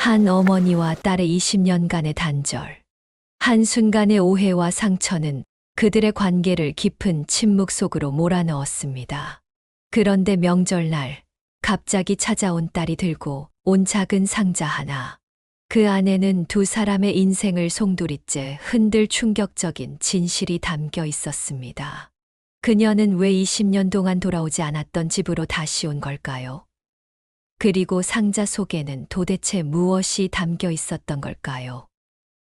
한 어머니와 딸의 20년간의 단절. 한순간의 오해와 상처는 그들의 관계를 깊은 침묵 속으로 몰아넣었습니다. 그런데 명절날 갑자기 찾아온 딸이 들고 온 작은 상자 하나. 그 안에는 두 사람의 인생을 송두리째 흔들 충격적인 진실이 담겨 있었습니다. 그녀는 왜 20년 동안 돌아오지 않았던 집으로 다시 온 걸까요? 그리고 상자 속에는 도대체 무엇이 담겨 있었던 걸까요?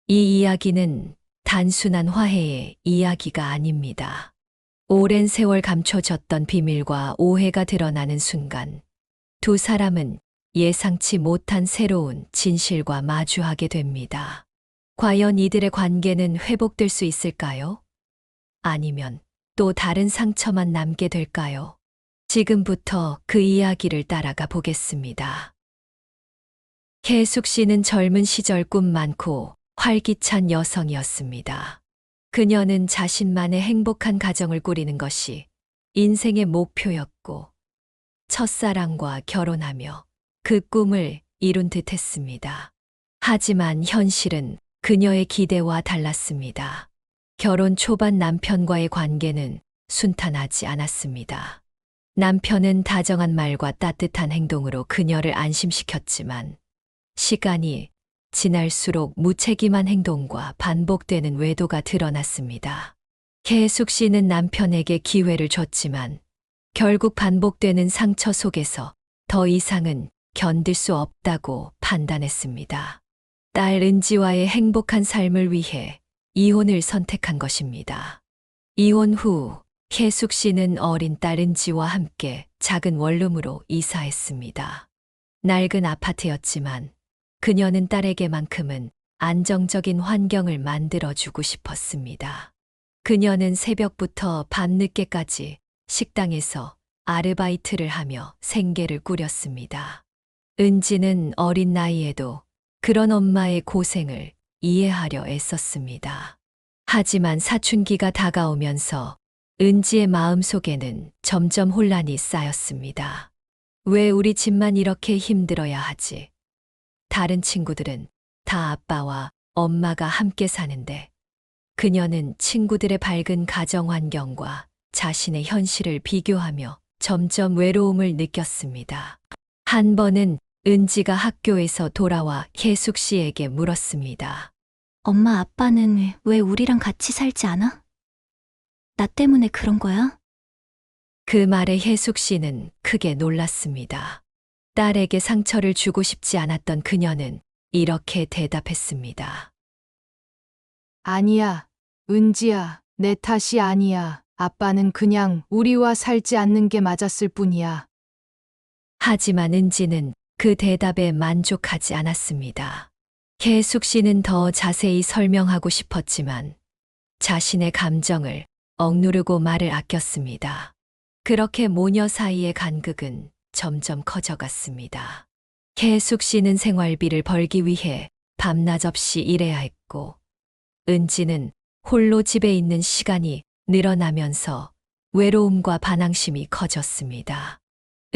이 이야기는 단순한 화해의 이야기가 아닙니다. 오랜 세월 감춰졌던 비밀과 오해가 드러나는 순간, 두 사람은 예상치 못한 새로운 진실과 마주하게 됩니다. 과연 이들의 관계는 회복될 수 있을까요? 아니면 또 다른 상처만 남게 될까요? 지금부터 그 이야기를 따라가 보겠습니다. 혜숙 씨는 젊은 시절 꿈 많고 활기찬 여성이었습니다. 그녀는 자신만의 행복한 가정을 꾸리는 것이 인생의 목표였고, 첫사랑과 결혼하며 그 꿈을 이룬 듯 했습니다. 하지만 현실은 그녀의 기대와 달랐습니다. 결혼 초반 남편과의 관계는 순탄하지 않았습니다. 남편은 다정한 말과 따뜻한 행동으로 그녀를 안심시켰지만, 시간이 지날수록 무책임한 행동과 반복되는 외도가 드러났습니다. 혜숙 씨는 남편에게 기회를 줬지만 결국 반복되는 상처 속에서 더 이상은 견딜 수 없다고 판단했습니다. 딸 은지와의 행복한 삶을 위해 이혼을 선택한 것입니다. 이혼 후 혜숙 씨는 어린 딸 은지와 함께 작은 원룸으로 이사했습니다. 낡은 아파트였지만 그녀는 딸에게만큼은 안정적인 환경을 만들어주고 싶었습니다. 그녀는 새벽부터 밤늦게까지 식당에서 아르바이트를 하며 생계를 꾸렸습니다. 은지는 어린 나이에도 그런 엄마의 고생을 이해하려 애썼습니다. 하지만 사춘기가 다가오면서 은지의 마음속에는 점점 혼란이 쌓였습니다. 왜 우리 집만 이렇게 힘들어야 하지? 다른 친구들은 다 아빠와 엄마가 함께 사는데 그녀는 친구들의 밝은 가정 환경과 자신의 현실을 비교하며 점점 외로움을 느꼈습니다. 한 번은 은지가 학교에서 돌아와 혜숙 씨에게 물었습니다. 엄마, 아빠는 왜 우리랑 같이 살지 않아? 나 때문에 그런 거야? 그 말에 혜숙 씨는 크게 놀랐습니다. 딸에게 상처를 주고 싶지 않았던 그녀는 이렇게 대답했습니다. 아니야, 은지야, 내 탓이 아니야. 아빠는 그냥 우리와 살지 않는 게 맞았을 뿐이야. 하지만 은지는 그 대답에 만족하지 않았습니다. 혜숙 씨는 더 자세히 설명하고 싶었지만 자신의 감정을 억누르고 말을 아꼈습니다. 그렇게 모녀 사이의 간극은 점점 커져갔습니다. 혜숙 씨는 생활비를 벌기 위해 밤낮 없이 일해야 했고, 은지는 홀로 집에 있는 시간이 늘어나면서 외로움과 반항심이 커졌습니다.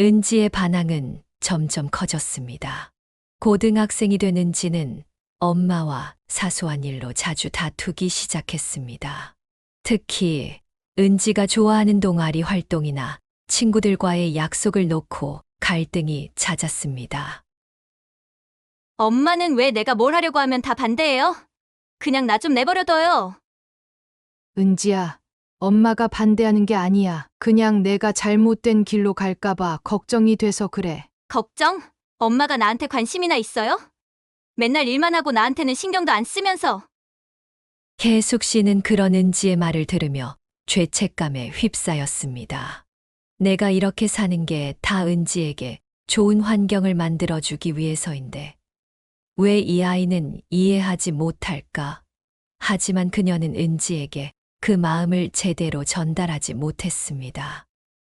은지의 반항은 점점 커졌습니다. 고등학생이 된 은지는 엄마와 사소한 일로 자주 다투기 시작했습니다. 특히 은지가 좋아하는 동아리 활동이나 친구들과의 약속을 놓고 갈등이 잦았습니다. 엄마는 왜 내가 뭘 하려고 하면 다 반대해요? 그냥 나 좀 내버려둬요. 은지야, 엄마가 반대하는 게 아니야. 그냥 내가 잘못된 길로 갈까봐 걱정이 돼서 그래. 걱정? 엄마가 나한테 관심이나 있어요? 맨날 일만 하고 나한테는 신경도 안 쓰면서. 혜숙 씨는 그런 은지의 말을 들으며 죄책감에 휩싸였습니다. 내가 이렇게 사는 게 다 은지에게 좋은 환경을 만들어주기 위해서인데 왜 이 아이는 이해하지 못할까? 하지만 그녀는 은지에게 그 마음을 제대로 전달하지 못했습니다.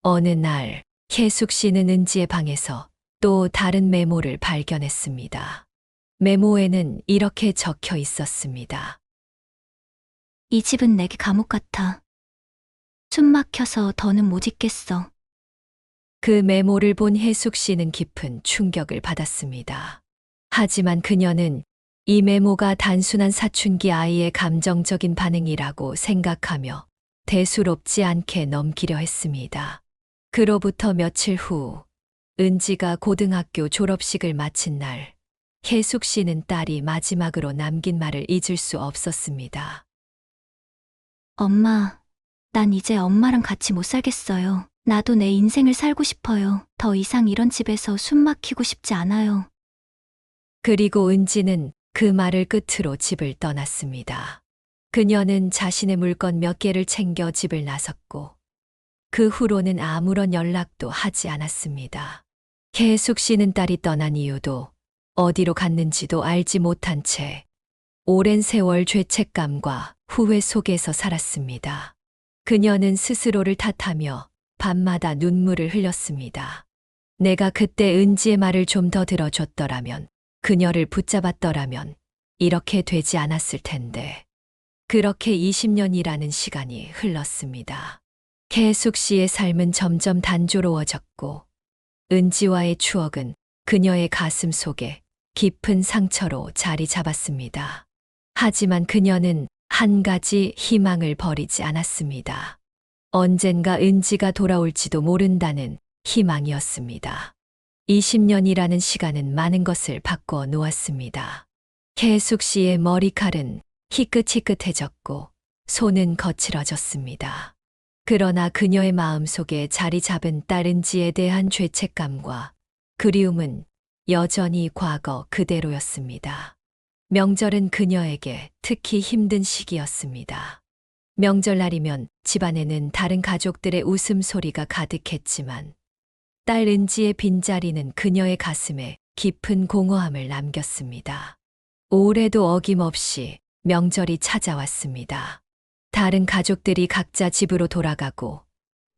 어느 날 혜숙 씨는 은지의 방에서 또 다른 메모를 발견했습니다. 메모에는 이렇게 적혀 있었습니다. 이 집은 내게 감옥 같아. 숨 막혀서 더는 못 있겠어. 그 메모를 본 혜숙 씨는 깊은 충격을 받았습니다. 하지만 그녀는 이 메모가 단순한 사춘기 아이의 감정적인 반응이라고 생각하며 대수롭지 않게 넘기려 했습니다. 그로부터 며칠 후, 은지가 고등학교 졸업식을 마친 날, 혜숙 씨는 딸이 마지막으로 남긴 말을 잊을 수 없었습니다. 엄마, 난 이제 엄마랑 같이 못 살겠어요. 나도 내 인생을 살고 싶어요. 더 이상 이런 집에서 숨 막히고 싶지 않아요. 그리고 은지는 그 말을 끝으로 집을 떠났습니다. 그녀는 자신의 물건 몇 개를 챙겨 집을 나섰고, 그 후로는 아무런 연락도 하지 않았습니다. 혜숙 씨는 딸이 떠난 이유도 어디로 갔는지도 알지 못한 채 오랜 세월 죄책감과 후회 속에서 살았습니다. 그녀는 스스로를 탓하며 밤마다 눈물을 흘렸습니다. 내가 그때 은지의 말을 좀 더 들어줬더라면, 그녀를 붙잡았더라면 이렇게 되지 않았을 텐데. 그렇게 20년이라는 시간이 흘렀습니다. 혜숙 씨의 삶은 점점 단조로워졌고, 은지와의 추억은 그녀의 가슴 속에 깊은 상처로 자리 잡았습니다. 하지만 그녀는 한 가지 희망을 버리지 않았습니다. 언젠가 은지가 돌아올지도 모른다는 희망이었습니다. 20년이라는 시간은 많은 것을 바꿔 놓았습니다. 혜숙 씨의 머리칼은 희끗희끗해졌고 손은 거칠어졌습니다. 그러나 그녀의 마음속에 자리 잡은 딸 은지에 대한 죄책감과 그리움은 여전히 과거 그대로였습니다. 명절은 그녀에게 특히 힘든 시기였습니다. 명절날이면 집안에는 다른 가족들의 웃음소리가 가득했지만 딸 은지의 빈자리는 그녀의 가슴에 깊은 공허함을 남겼습니다. 올해도 어김없이 명절이 찾아왔습니다. 다른 가족들이 각자 집으로 돌아가고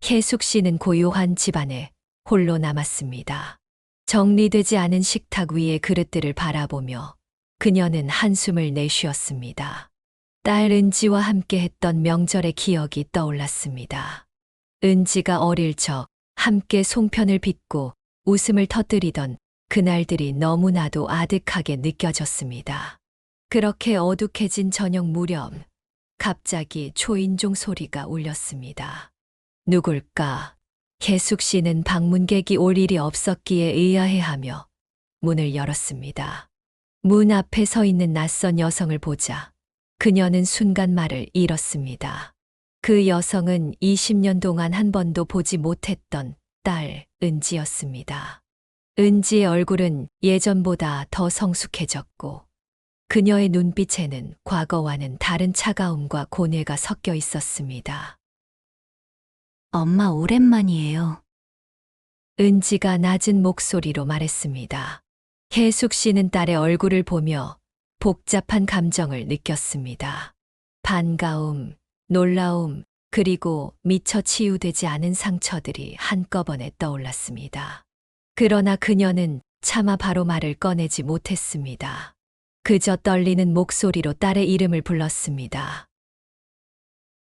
혜숙 씨는 고요한 집안에 홀로 남았습니다. 정리되지 않은 식탁 위의 그릇들을 바라보며 그녀는 한숨을 내쉬었습니다. 딸 은지와 함께 했던 명절의 기억이 떠올랐습니다. 은지가 어릴 적 함께 송편을 빚고 웃음을 터뜨리던 그날들이 너무나도 아득하게 느껴졌습니다. 그렇게 어둑해진 저녁 무렵, 갑자기 초인종 소리가 울렸습니다. 누굴까? 혜숙 씨는 방문객이 올 일이 없었기에 의아해하며 문을 열었습니다. 문 앞에 서 있는 낯선 여성을 보자 그녀는 순간 말을 잃었습니다. 그 여성은 20년 동안 한 번도 보지 못했던 딸 은지였습니다. 은지의 얼굴은 예전보다 더 성숙해졌고 그녀의 눈빛에는 과거와는 다른 차가움과 고뇌가 섞여 있었습니다. 엄마 오랜만이에요. 은지가 낮은 목소리로 말했습니다. 혜숙 씨는 딸의 얼굴을 보며 복잡한 감정을 느꼈습니다. 반가움, 놀라움, 그리고 미처 치유되지 않은 상처들이 한꺼번에 떠올랐습니다. 그러나 그녀는 차마 바로 말을 꺼내지 못했습니다. 그저 떨리는 목소리로 딸의 이름을 불렀습니다.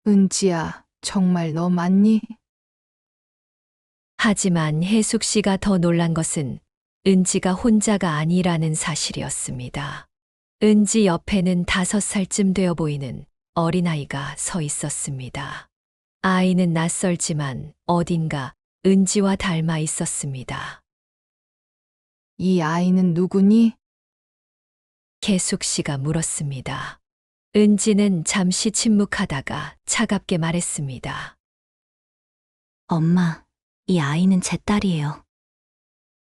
은지야, 정말 너 맞니? 하지만 혜숙 씨가 더 놀란 것은 은지가 혼자가 아니라는 사실이었습니다. 은지 옆에는 5살쯤 되어 보이는 어린아이가 서 있었습니다. 아이는 낯설지만 어딘가 은지와 닮아 있었습니다. 이 아이는 누구니? 혜숙 씨가 물었습니다. 은지는 잠시 침묵하다가 차갑게 말했습니다. 엄마, 이 아이는 제 딸이에요.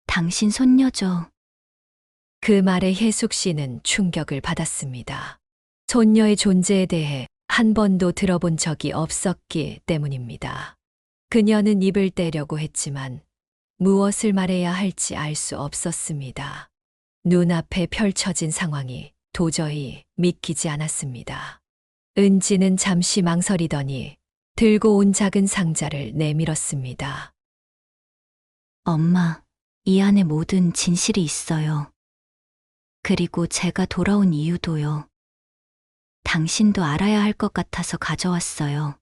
당신 손녀죠. 그 말에 혜숙 씨는 충격을 받았습니다. 손녀의 존재에 대해 한 번도 들어본 적이 없었기 때문입니다. 그녀는 입을 떼려고 했지만 무엇을 말해야 할지 알 수 없었습니다. 눈앞에 펼쳐진 상황이 도저히 믿기지 않았습니다. 은지는 잠시 망설이더니 들고 온 작은 상자를 내밀었습니다. 엄마, 이 안에 모든 진실이 있어요. 그리고 제가 돌아온 이유도요. 당신도 알아야 할 것 같아서 가져왔어요.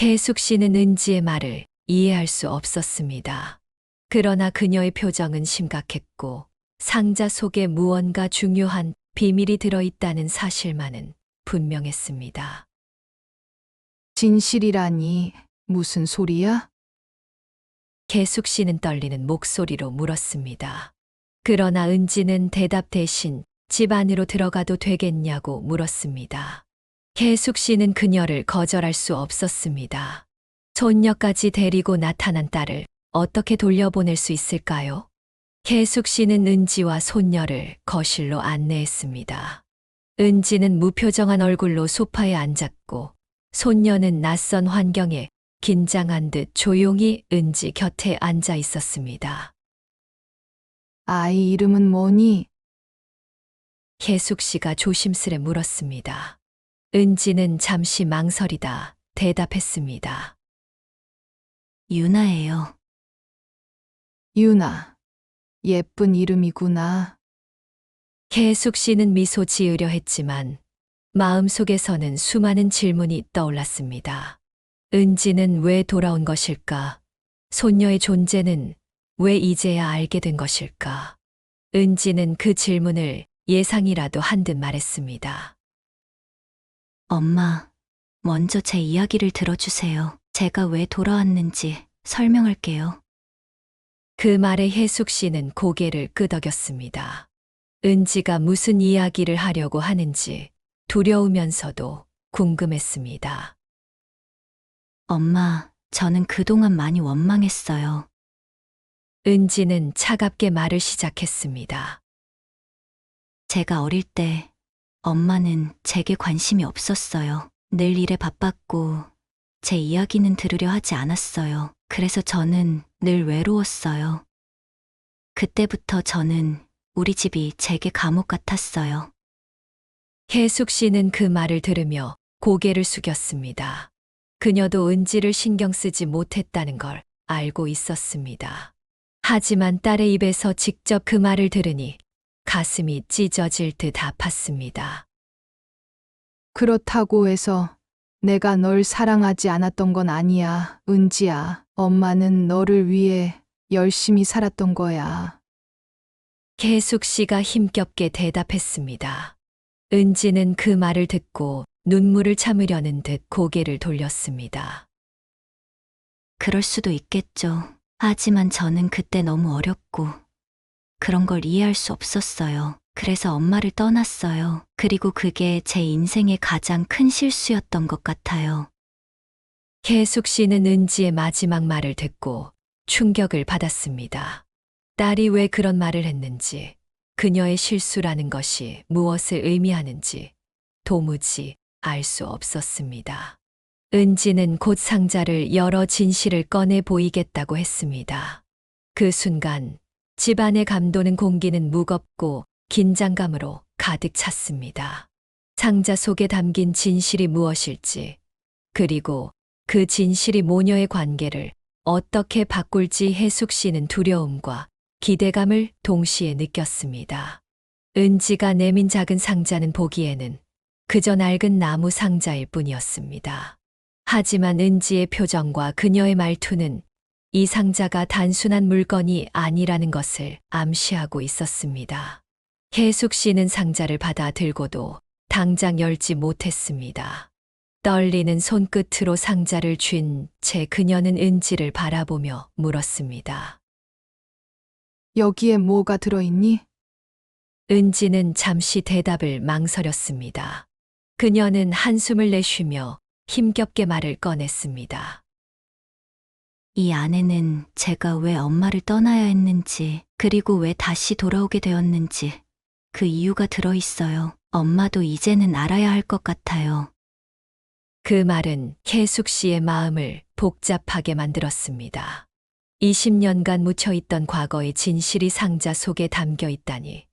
혜숙 씨는 은지의 말을 이해할 수 없었습니다. 그러나 그녀의 표정은 심각했고 상자 속에 무언가 중요한 비밀이 들어있다는 사실만은 분명했습니다. 진실이라니 무슨 소리야? 계숙 씨는 떨리는 목소리로 물었습니다. 그러나 은지는 대답 대신 집 안으로 들어가도 되겠냐고 물었습니다. 계숙 씨는 그녀를 거절할 수 없었습니다. 손녀까지 데리고 나타난 딸을 어떻게 돌려보낼 수 있을까요? 계숙 씨는 은지와 손녀를 거실로 안내했습니다. 은지는 무표정한 얼굴로 소파에 앉았고 손녀는 낯선 환경에 긴장한 듯 조용히 은지 곁에 앉아 있었습니다. 아이 이름은 뭐니? 계숙 씨가 조심스레 물었습니다. 은지는 잠시 망설이다 대답했습니다. 유나예요. 유나. 예쁜 이름이구나. 계숙 씨는 미소 지으려 했지만 마음속에서는 수많은 질문이 떠올랐습니다. 은지는 왜 돌아온 것일까? 손녀의 존재는 왜 이제야 알게 된 것일까? 은지는 그 질문을 예상이라도 한 듯 말했습니다. 엄마, 먼저 제 이야기를 들어주세요. 제가 왜 돌아왔는지 설명할게요. 그 말에 혜숙 씨는 고개를 끄덕였습니다. 은지가 무슨 이야기를 하려고 하는지 두려우면서도 궁금했습니다. 엄마, 저는 그동안 많이 원망했어요. 은지는 차갑게 말을 시작했습니다. 제가 어릴 때 엄마는 제게 관심이 없었어요. 늘 일에 바빴고 제 이야기는 들으려 하지 않았어요. 그래서 저는 늘 외로웠어요. 그때부터 저는 우리 집이 제게 감옥 같았어요. 혜숙 씨는 그 말을 들으며 고개를 숙였습니다. 그녀도 은지를 신경 쓰지 못했다는 걸 알고 있었습니다. 하지만 딸의 입에서 직접 그 말을 들으니 가슴이 찢어질 듯 아팠습니다. 그렇다고 해서 내가 널 사랑하지 않았던 건 아니야, 은지야. 엄마는 너를 위해 열심히 살았던 거야. 계숙 씨가 힘겹게 대답했습니다. 은지는 그 말을 듣고 눈물을 참으려는 듯 고개를 돌렸습니다. 그럴 수도 있겠죠. 하지만 저는 그때 너무 어렸고 그런 걸 이해할 수 없었어요. 그래서 엄마를 떠났어요. 그리고 그게 제 인생의 가장 큰 실수였던 것 같아요. 계숙 씨는 은지의 마지막 말을 듣고 충격을 받았습니다. 딸이 왜 그런 말을 했는지, 그녀의 실수라는 것이 무엇을 의미하는지 도무지 알 수 없었습니다. 은지는 곧 상자를 열어 진실을 꺼내 보이겠다고 했습니다. 그 순간 집안에 감도는 공기는 무겁고 긴장감으로 가득 찼습니다. 상자 속에 담긴 진실이 무엇일지, 그리고 그 진실이 모녀의 관계를 어떻게 바꿀지 혜숙 씨는 두려움과 기대감을 동시에 느꼈습니다. 은지가 내민 작은 상자는 보기에는 그저 낡은 나무 상자일 뿐이었습니다. 하지만 은지의 표정과 그녀의 말투는 이 상자가 단순한 물건이 아니라는 것을 암시하고 있었습니다. 혜숙 씨는 상자를 받아 들고도 당장 열지 못했습니다. 떨리는 손끝으로 상자를 쥔 채 그녀는 은지를 바라보며 물었습니다. 여기에 뭐가 들어있니? 은지는 잠시 대답을 망설였습니다. 그녀는 한숨을 내쉬며 힘겹게 말을 꺼냈습니다. 이 안에는 제가 왜 엄마를 떠나야 했는지, 그리고 왜 다시 돌아오게 되었는지 그 이유가 들어있어요. 엄마도 이제는 알아야 할 것 같아요. 그 말은 혜숙 씨의 마음을 복잡하게 만들었습니다. 20년간 묻혀있던 과거의 진실이 상자 속에 담겨 있다니.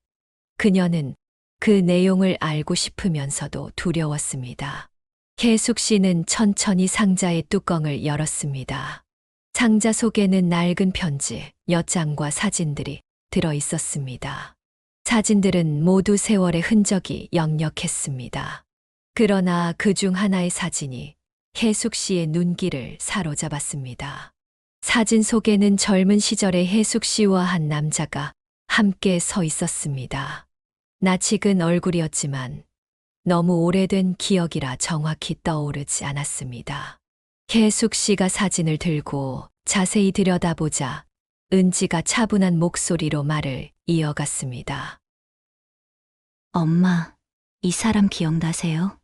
그녀는 그 내용을 알고 싶으면서도 두려웠습니다. 혜숙 씨는 천천히 상자의 뚜껑을 열었습니다. 상자 속에는 낡은 편지, 몇 장과 사진들이 들어 있었습니다. 사진들은 모두 세월의 흔적이 역력했습니다. 그러나 그중 하나의 사진이 혜숙 씨의 눈길을 사로잡았습니다. 사진 속에는 젊은 시절의 혜숙 씨와 한 남자가 함께 서 있었습니다. 낯익은 얼굴이었지만 너무 오래된 기억이라 정확히 떠오르지 않았습니다. 혜숙 씨가 사진을 들고 자세히 들여다보자 은지가 차분한 목소리로 말을 이어갔습니다. 엄마, 이 사람 기억나세요?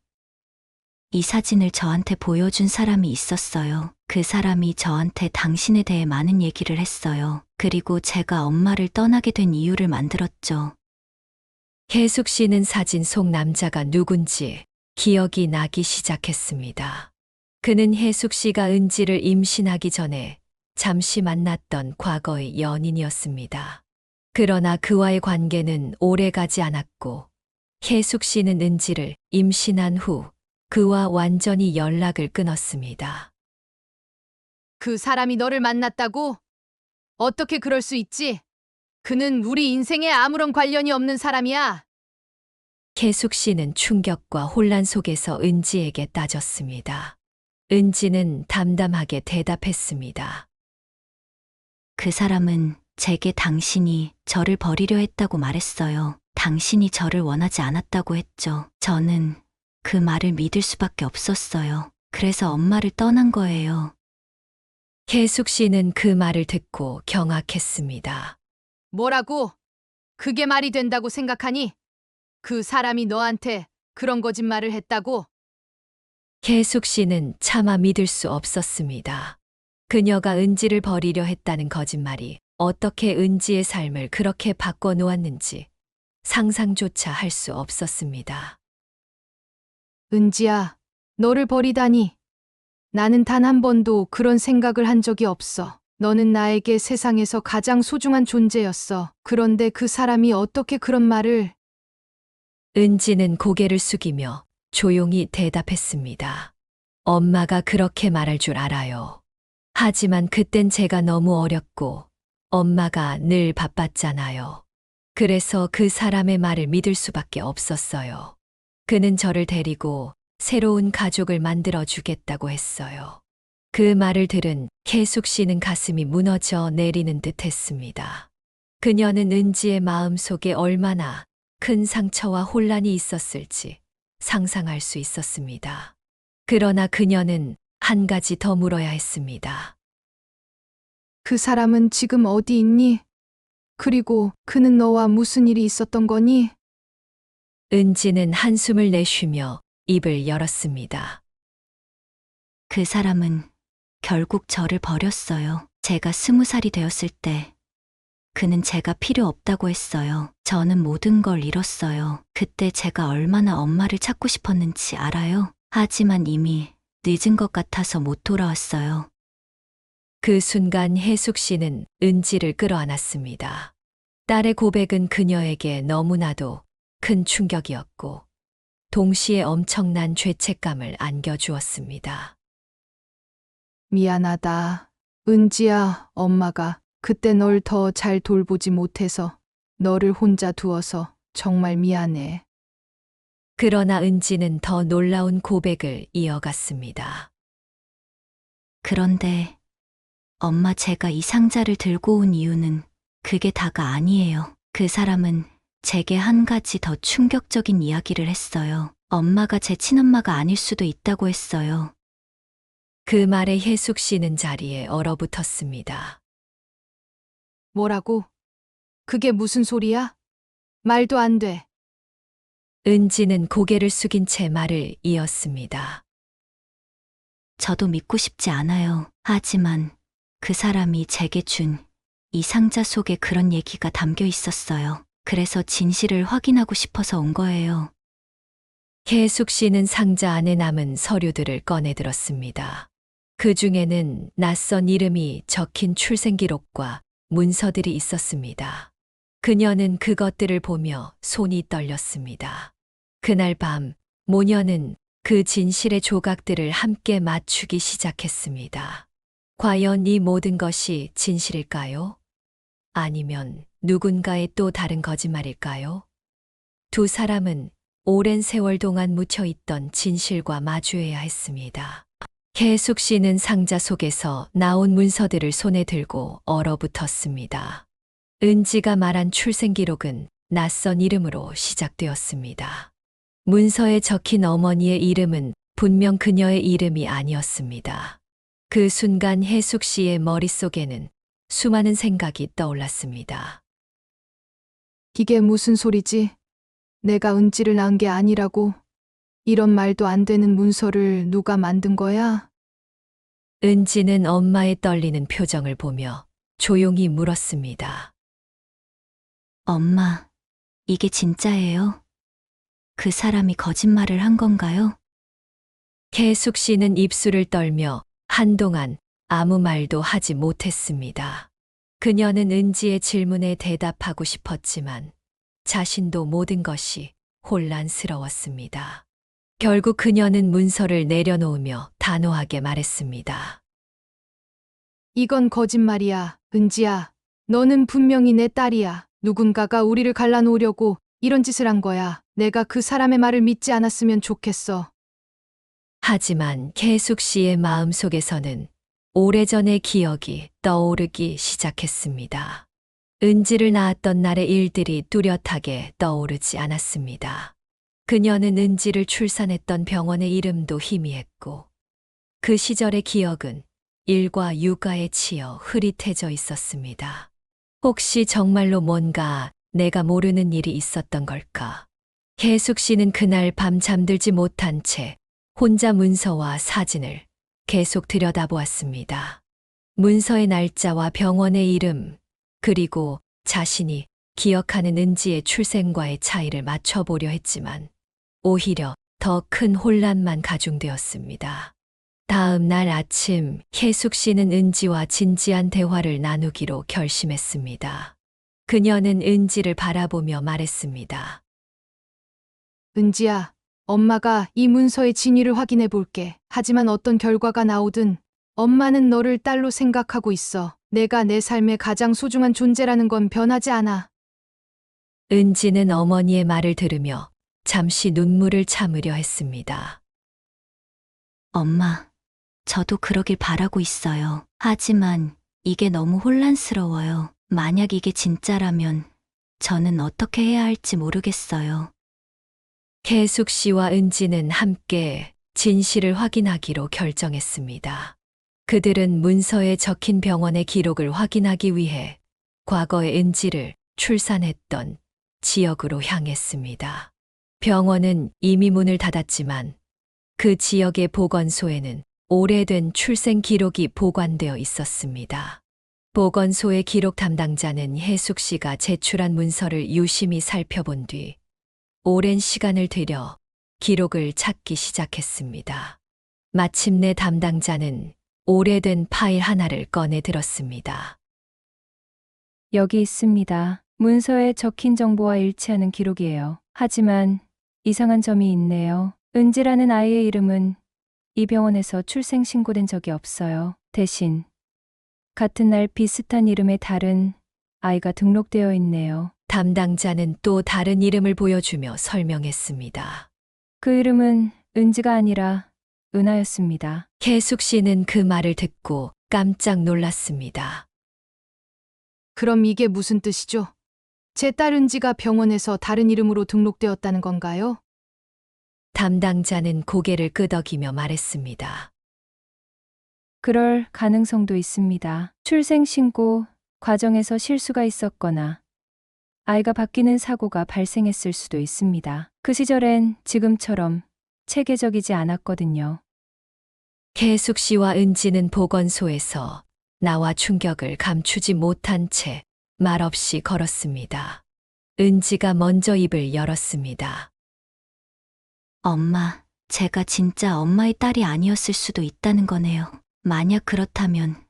이 사진을 저한테 보여준 사람이 있었어요. 그 사람이 저한테 당신에 대해 많은 얘기를 했어요. 그리고 제가 엄마를 떠나게 된 이유를 만들었죠. 혜숙 씨는 사진 속 남자가 누군지 기억이 나기 시작했습니다. 그는 혜숙 씨가 은지를 임신하기 전에 잠시 만났던 과거의 연인이었습니다. 그러나 그와의 관계는 오래가지 않았고 혜숙 씨는 은지를 임신한 후 그와 완전히 연락을 끊었습니다. 그 사람이 너를 만났다고? 어떻게 그럴 수 있지? 그는 우리 인생에 아무런 관련이 없는 사람이야. 혜숙 씨는 충격과 혼란 속에서 은지에게 따졌습니다. 은지는 담담하게 대답했습니다. 그 사람은 제게 당신이 저를 버리려 했다고 말했어요. 당신이 저를 원하지 않았다고 했죠. 저는 그 말을 믿을 수밖에 없었어요. 그래서 엄마를 떠난 거예요. 혜숙 씨는 그 말을 듣고 경악했습니다. 뭐라고? 그게 말이 된다고 생각하니? 그 사람이 너한테 그런 거짓말을 했다고? 혜숙 씨는 차마 믿을 수 없었습니다. 그녀가 은지를 버리려 했다는 거짓말이 어떻게 은지의 삶을 그렇게 바꿔 놓았는지 상상조차 할 수 없었습니다. 은지야, 너를 버리다니. 나는 단 한 번도 그런 생각을 한 적이 없어. 너는 나에게 세상에서 가장 소중한 존재였어. 그런데 그 사람이 어떻게 그런 말을... 은지는 고개를 숙이며 조용히 대답했습니다. 엄마가 그렇게 말할 줄 알아요. 하지만 그땐 제가 너무 어렸고 엄마가 늘 바빴잖아요. 그래서 그 사람의 말을 믿을 수밖에 없었어요. 그는 저를 데리고 새로운 가족을 만들어 주겠다고 했어요. 그 말을 들은 혜숙 씨는 가슴이 무너져 내리는 듯 했습니다. 그녀는 은지의 마음 속에 얼마나 큰 상처와 혼란이 있었을지 상상할 수 있었습니다. 그러나 그녀는 한 가지 더 물어야 했습니다. 그 사람은 지금 어디 있니? 그리고 그는 너와 무슨 일이 있었던 거니? 은지는 한숨을 내쉬며 입을 열었습니다. 그 사람은 결국 저를 버렸어요. 제가 20살이 되었을 때 그는 제가 필요 없다고 했어요. 저는 모든 걸 잃었어요. 그때 제가 얼마나 엄마를 찾고 싶었는지 알아요? 하지만 이미 늦은 것 같아서 못 돌아왔어요. 그 순간 혜숙 씨는 은지를 끌어안았습니다. 딸의 고백은 그녀에게 너무나도 큰 충격이었고 동시에 엄청난 죄책감을 안겨주었습니다. 미안하다. 은지야, 엄마가 그때 널 더 잘 돌보지 못해서 너를 혼자 두어서 정말 미안해. 그러나 은지는 더 놀라운 고백을 이어갔습니다. 그런데 엄마, 제가 이 상자를 들고 온 이유는 그게 다가 아니에요. 그 사람은 제게 한 가지 더 충격적인 이야기를 했어요. 엄마가 제 친엄마가 아닐 수도 있다고 했어요. 그 말에 혜숙 씨는 자리에 얼어붙었습니다. 뭐라고? 그게 무슨 소리야? 말도 안 돼. 은지는 고개를 숙인 채 말을 이었습니다. 저도 믿고 싶지 않아요. 하지만 그 사람이 제게 준 이 상자 속에 그런 얘기가 담겨 있었어요. 그래서 진실을 확인하고 싶어서 온 거예요. 혜숙 씨는 상자 안에 남은 서류들을 꺼내 들었습니다. 그 중에는 낯선 이름이 적힌 출생기록과 문서들이 있었습니다. 그녀는 그것들을 보며 손이 떨렸습니다. 그날 밤, 모녀는 그 진실의 조각들을 함께 맞추기 시작했습니다. 과연 이 모든 것이 진실일까요? 아니면 누군가의 또 다른 거짓말일까요? 두 사람은 오랜 세월 동안 묻혀있던 진실과 마주해야 했습니다. 혜숙 씨는 상자 속에서 나온 문서들을 손에 들고 얼어붙었습니다. 은지가 말한 출생 기록은 낯선 이름으로 시작되었습니다. 문서에 적힌 어머니의 이름은 분명 그녀의 이름이 아니었습니다. 그 순간 혜숙 씨의 머릿속에는 수많은 생각이 떠올랐습니다. 이게 무슨 소리지? 내가 은지를 낳은 게 아니라고? 이런 말도 안 되는 문서를 누가 만든 거야? 은지는 엄마의 떨리는 표정을 보며 조용히 물었습니다. 엄마, 이게 진짜예요? 그 사람이 거짓말을 한 건가요? 혜숙 씨는 입술을 떨며 한동안 아무 말도 하지 못했습니다. 그녀는 은지의 질문에 대답하고 싶었지만 자신도 모든 것이 혼란스러웠습니다. 결국 그녀는 문서를 내려놓으며 단호하게 말했습니다. 이건 거짓말이야, 은지야. 너는 분명히 내 딸이야. 누군가가 우리를 갈라놓으려고 이런 짓을 한 거야. 내가 그 사람의 말을 믿지 않았으면 좋겠어. 하지만 혜숙 씨의 마음속에서는 오래전의 기억이 떠오르기 시작했습니다. 은지를 낳았던 날의 일들이 뚜렷하게 떠오르지 않았습니다. 그녀는 은지를 출산했던 병원의 이름도 희미했고 그 시절의 기억은 일과 육아에 치여 흐릿해져 있었습니다. 혹시 정말로 뭔가 내가 모르는 일이 있었던 걸까? 혜숙 씨는 그날 밤 잠들지 못한 채 혼자 문서와 사진을 계속 들여다보았습니다. 문서의 날짜와 병원의 이름, 그리고 자신이 기억하는 은지의 출생과의 차이를 맞춰보려 했지만 오히려 더 큰 혼란만 가중되었습니다. 다음 날 아침 혜숙 씨는 은지와 진지한 대화를 나누기로 결심했습니다. 그녀는 은지를 바라보며 말했습니다. 은지야, 엄마가 이 문서의 진위를 확인해 볼게. 하지만 어떤 결과가 나오든 엄마는 너를 딸로 생각하고 있어. 내가 내 삶의 가장 소중한 존재라는 건 변하지 않아. 은지는 어머니의 말을 들으며 잠시 눈물을 참으려 했습니다. 엄마, 저도 그러길 바라고 있어요. 하지만 이게 너무 혼란스러워요. 만약 이게 진짜라면 저는 어떻게 해야 할지 모르겠어요. 혜숙 씨와 은지는 함께 진실을 확인하기로 결정했습니다. 그들은 문서에 적힌 병원의 기록을 확인하기 위해 과거의 은지를 출산했던 지역으로 향했습니다. 병원은 이미 문을 닫았지만 그 지역의 보건소에는 오래된 출생 기록이 보관되어 있었습니다. 보건소의 기록 담당자는 혜숙 씨가 제출한 문서를 유심히 살펴본 뒤 오랜 시간을 들여 기록을 찾기 시작했습니다. 마침내 담당자는 오래된 파일 하나를 꺼내 들었습니다. 여기 있습니다. 문서에 적힌 정보와 일치하는 기록이에요. 하지만 이상한 점이 있네요. 은지라는 아이의 이름은 이 병원에서 출생 신고된 적이 없어요. 대신 같은 날 비슷한 이름의 다른 아이가 등록되어 있네요. 담당자는 또 다른 이름을 보여주며 설명했습니다. 그 이름은 은지가 아니라 은하였습니다. 혜숙 씨는 그 말을 듣고 깜짝 놀랐습니다. 그럼 이게 무슨 뜻이죠? 제 딸 은지가 병원에서 다른 이름으로 등록되었다는 건가요? 담당자는 고개를 끄덕이며 말했습니다. 그럴 가능성도 있습니다. 출생 신고 과정에서 실수가 있었거나 아이가 바뀌는 사고가 발생했을 수도 있습니다. 그 시절엔 지금처럼 체계적이지 않았거든요. 혜숙 씨와 은지는 보건소에서 나와 충격을 감추지 못한 채 말없이 걸었습니다. 은지가 먼저 입을 열었습니다. 엄마, 제가 진짜 엄마의 딸이 아니었을 수도 있다는 거네요. 만약 그렇다면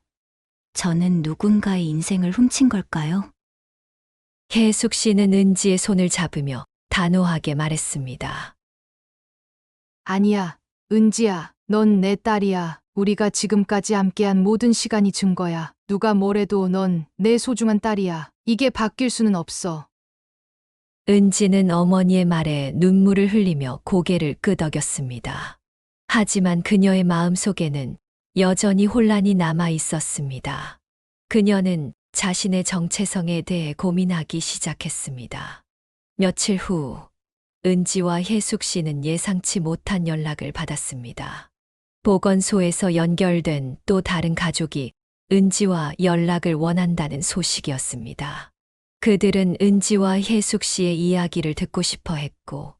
저는 누군가의 인생을 훔친 걸까요? 혜숙 씨는 은지의 손을 잡으며 단호하게 말했습니다. 아니야, 은지야. 넌 내 딸이야. 우리가 지금까지 함께한 모든 시간이 증거야. 누가 뭐래도 넌 내 소중한 딸이야. 이게 바뀔 수는 없어. 은지는 어머니의 말에 눈물을 흘리며 고개를 끄덕였습니다. 하지만 그녀의 마음속에는 여전히 혼란이 남아 있었습니다. 그녀는 자신의 정체성에 대해 고민하기 시작했습니다. 며칠 후 은지와 혜숙 씨는 예상치 못한 연락을 받았습니다. 보건소에서 연결된 또 다른 가족이 은지와 연락을 원한다는 소식이었습니다. 그들은 은지와 혜숙 씨의 이야기를 듣고 싶어 했고,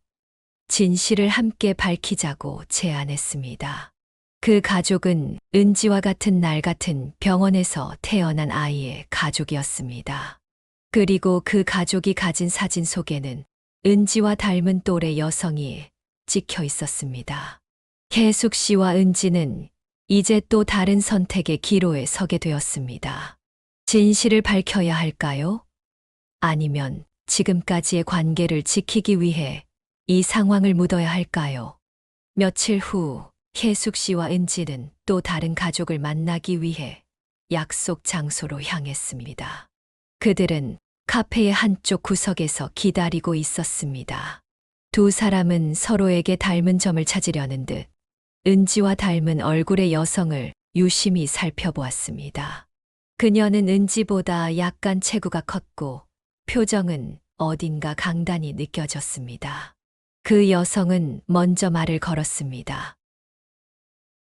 진실을 함께 밝히자고 제안했습니다. 그 가족은 은지와 같은 날 같은 병원에서 태어난 아이의 가족이었습니다. 그리고 그 가족이 가진 사진 속에는 은지와 닮은 또래 여성이 찍혀 있었습니다. 혜숙 씨와 은지는 이제 또 다른 선택의 기로에 서게 되었습니다. 진실을 밝혀야 할까요? 아니면 지금까지의 관계를 지키기 위해 이 상황을 묻어야 할까요? 며칠 후 혜숙 씨와 은지는 또 다른 가족을 만나기 위해 약속 장소로 향했습니다. 그들은 카페의 한쪽 구석에서 기다리고 있었습니다. 두 사람은 서로에게 닮은 점을 찾으려는 듯 은지와 닮은 얼굴의 여성을 유심히 살펴보았습니다. 그녀는 은지보다 약간 체구가 컸고 표정은 어딘가 강단이 느껴졌습니다. 그 여성은 먼저 말을 걸었습니다.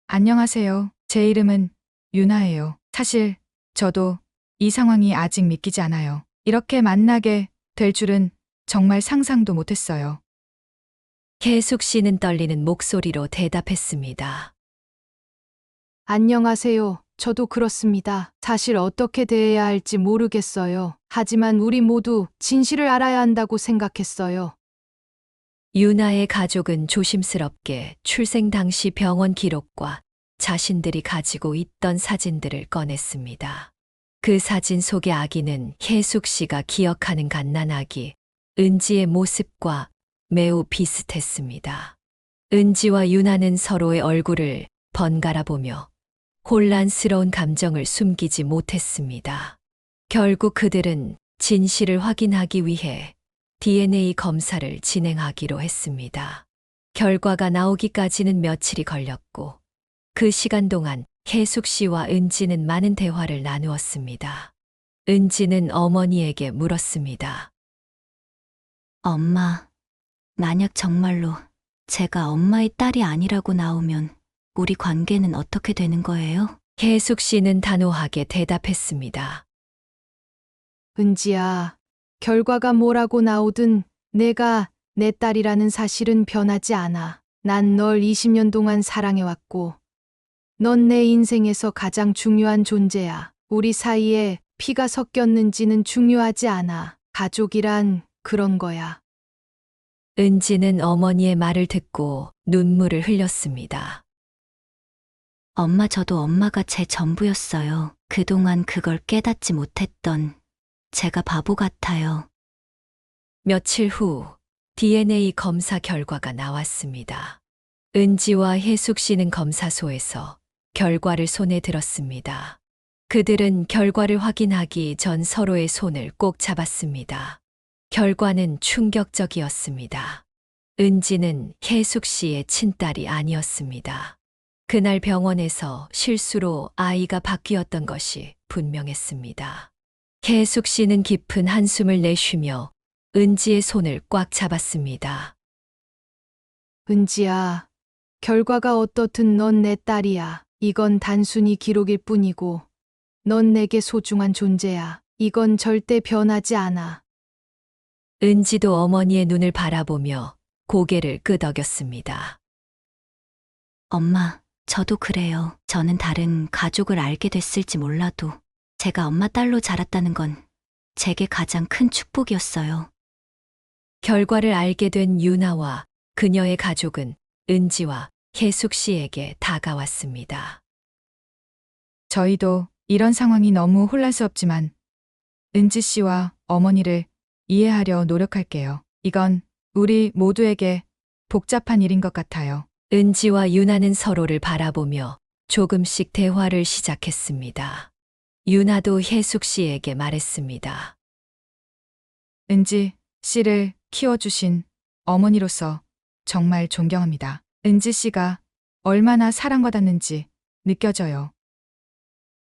안녕하세요. 제 이름은 유나예요. 사실 저도 이 상황이 아직 믿기지 않아요. 이렇게 만나게 될 줄은 정말 상상도 못했어요. 혜숙 씨는 떨리는 목소리로 대답했습니다. 안녕하세요. 저도 그렇습니다. 사실 어떻게 대해야 할지 모르겠어요. 하지만 우리 모두 진실을 알아야 한다고 생각했어요. 유나의 가족은 조심스럽게 출생 당시 병원 기록과 자신들이 가지고 있던 사진들을 꺼냈습니다. 그 사진 속의 아기는 혜숙 씨가 기억하는 갓난아기, 은지의 모습과 매우 비슷했습니다. 은지와 유나는 서로의 얼굴을 번갈아 보며 혼란스러운 감정을 숨기지 못했습니다. 결국 그들은 진실을 확인하기 위해 DNA 검사를 진행하기로 했습니다. 결과가 나오기까지는 며칠이 걸렸고, 그 시간 동안 혜숙 씨와 은지는 많은 대화를 나누었습니다. 은지는 어머니에게 물었습니다. 엄마, 만약 정말로 제가 엄마의 딸이 아니라고 나오면 우리 관계는 어떻게 되는 거예요? 혜숙 씨는 단호하게 대답했습니다. 은지야, 결과가 뭐라고 나오든 내가 내 딸이라는 사실은 변하지 않아. 난 널 20년 동안 사랑해왔고, 넌 내 인생에서 가장 중요한 존재야. 우리 사이에 피가 섞였는지는 중요하지 않아. 가족이란 그런 거야. 은지는 어머니의 말을 듣고 눈물을 흘렸습니다. 엄마, 저도 엄마가 제 전부였어요. 그동안 그걸 깨닫지 못했던 제가 바보 같아요. 며칠 후 DNA 검사 결과가 나왔습니다. 은지와 혜숙 씨는 검사소에서 결과를 손에 들었습니다. 그들은 결과를 확인하기 전 서로의 손을 꼭 잡았습니다. 결과는 충격적이었습니다. 은지는 혜숙 씨의 친딸이 아니었습니다. 그날 병원에서 실수로 아이가 바뀌었던 것이 분명했습니다. 혜숙 씨는 깊은 한숨을 내쉬며 은지의 손을 꽉 잡았습니다. 은지야, 결과가 어떻든 넌 내 딸이야. 이건 단순히 기록일 뿐이고, 넌 내게 소중한 존재야. 이건 절대 변하지 않아. 은지도 어머니의 눈을 바라보며 고개를 끄덕였습니다. 엄마, 저도 그래요. 저는 다른 가족을 알게 됐을지 몰라도 제가 엄마 딸로 자랐다는 건 제게 가장 큰 축복이었어요. 결과를 알게 된 유나와 그녀의 가족은 은지와 혜숙 씨에게 다가왔습니다. 저희도 이런 상황이 너무 혼란스럽지만 은지 씨와 어머니를 이해하려 노력할게요. 이건 우리 모두에게 복잡한 일인 것 같아요. 은지와 유나는 서로를 바라보며 조금씩 대화를 시작했습니다. 유나도 혜숙 씨에게 말했습니다. 은지 씨를 키워주신 어머니로서 정말 존경합니다. 은지 씨가 얼마나 사랑받았는지 느껴져요.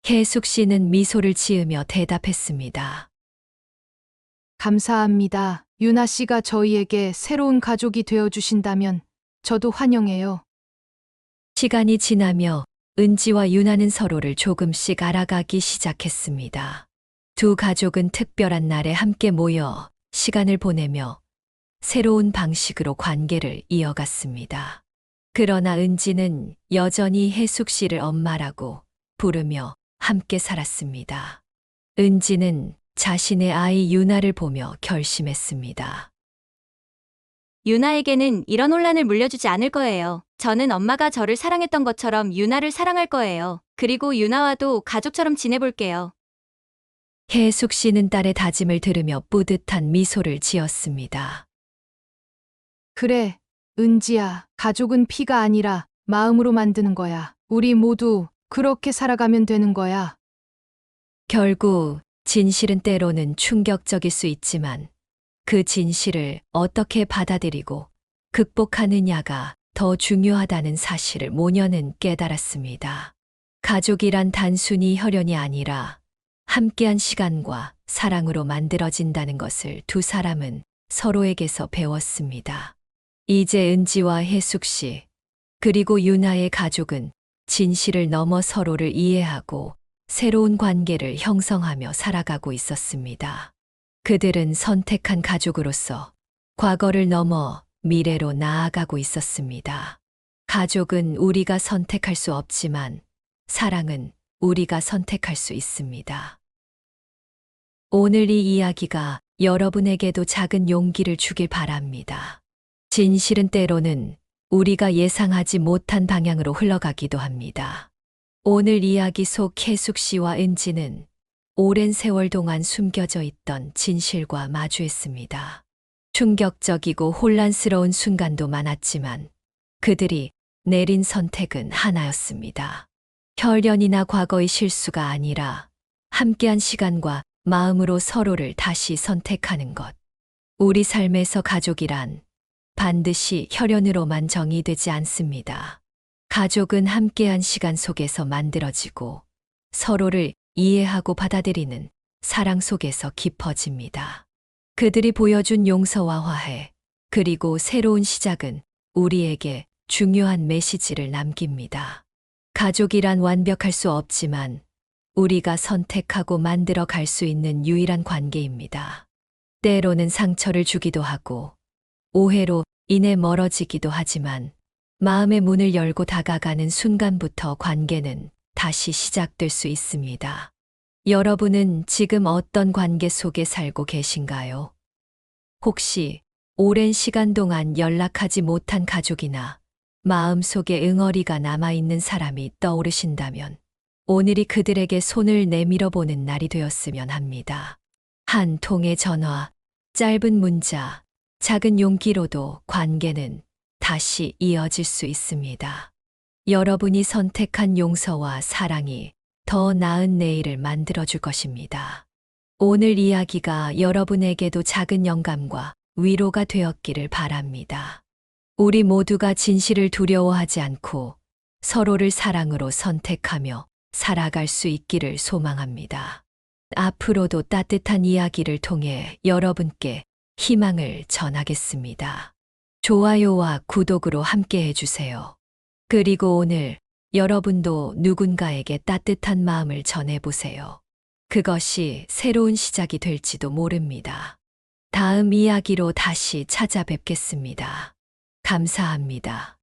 혜숙 씨는 미소를 지으며 대답했습니다. 감사합니다. 유나 씨가 저희에게 새로운 가족이 되어 주신다면 저도 환영해요. 시간이 지나며 은지와 유나는 서로를 조금씩 알아가기 시작했습니다. 두 가족은 특별한 날에 함께 모여 시간을 보내며 새로운 방식으로 관계를 이어갔습니다. 그러나 은지는 여전히 혜숙 씨를 엄마라고 부르며 함께 살았습니다. 은지는 자신의 아이 유나를 보며 결심했습니다. 유나에게는 이런 혼란을 물려주지 않을 거예요. 저는 엄마가 저를 사랑했던 것처럼 유나를 사랑할 거예요. 그리고 유나와도 가족처럼 지내볼게요. 혜숙 씨는 딸의 다짐을 들으며 뿌듯한 미소를 지었습니다. 그래, 은지야. 가족은 피가 아니라 마음으로 만드는 거야. 우리 모두 그렇게 살아가면 되는 거야. 결국 진실은 때로는 충격적일 수 있지만 그 진실을 어떻게 받아들이고 극복하느냐가 더 중요하다는 사실을 모녀는 깨달았습니다. 가족이란 단순히 혈연이 아니라 함께한 시간과 사랑으로 만들어진다는 것을 두 사람은 서로에게서 배웠습니다. 이제 은지와 혜숙 씨, 그리고 유나의 가족은 진실을 넘어 서로를 이해하고 새로운 관계를 형성하며 살아가고 있었습니다. 그들은 선택한 가족으로서 과거를 넘어 미래로 나아가고 있었습니다. 가족은 우리가 선택할 수 없지만 사랑은 우리가 선택할 수 있습니다. 오늘 이 이야기가 여러분에게도 작은 용기를 주길 바랍니다. 진실은 때로는 우리가 예상하지 못한 방향으로 흘러가기도 합니다. 오늘 이야기 속 혜숙 씨와 은지는 오랜 세월 동안 숨겨져 있던 진실과 마주했습니다. 충격적이고 혼란스러운 순간도 많았지만 그들이 내린 선택은 하나였습니다. 혈연이나 과거의 실수가 아니라 함께한 시간과 마음으로 서로를 다시 선택하는 것. 우리 삶에서 가족이란 반드시 혈연으로만 정의되지 않습니다. 가족은 함께한 시간 속에서 만들어지고 서로를 이해하고 받아들이는 사랑 속에서 깊어집니다. 그들이 보여준 용서와 화해, 그리고 새로운 시작은 우리에게 중요한 메시지를 남깁니다. 가족이란 완벽할 수 없지만 우리가 선택하고 만들어 갈 수 있는 유일한 관계입니다. 때로는 상처를 주기도 하고 오해로 인해 멀어지기도 하지만 마음의 문을 열고 다가가는 순간부터 관계는 다시 시작될 수 있습니다. 여러분은 지금 어떤 관계 속에 살고 계신가요? 혹시 오랜 시간 동안 연락하지 못한 가족이나 마음속에 응어리가 남아있는 사람이 떠오르신다면 오늘이 그들에게 손을 내밀어 보는 날이 되었으면 합니다. 한 통의 전화, 짧은 문자, 작은 용기로도 관계는 다시 이어질 수 있습니다. 여러분이 선택한 용서와 사랑이 더 나은 내일을 만들어줄 것입니다. 오늘 이야기가 여러분에게도 작은 영감과 위로가 되었기를 바랍니다. 우리 모두가 진실을 두려워하지 않고 서로를 사랑으로 선택하며 살아갈 수 있기를 소망합니다. 앞으로도 따뜻한 이야기를 통해 여러분께 희망을 전하겠습니다. 좋아요와 구독으로 함께 해주세요. 그리고 오늘 여러분도 누군가에게 따뜻한 마음을 전해보세요. 그것이 새로운 시작이 될지도 모릅니다. 다음 이야기로 다시 찾아뵙겠습니다. 감사합니다.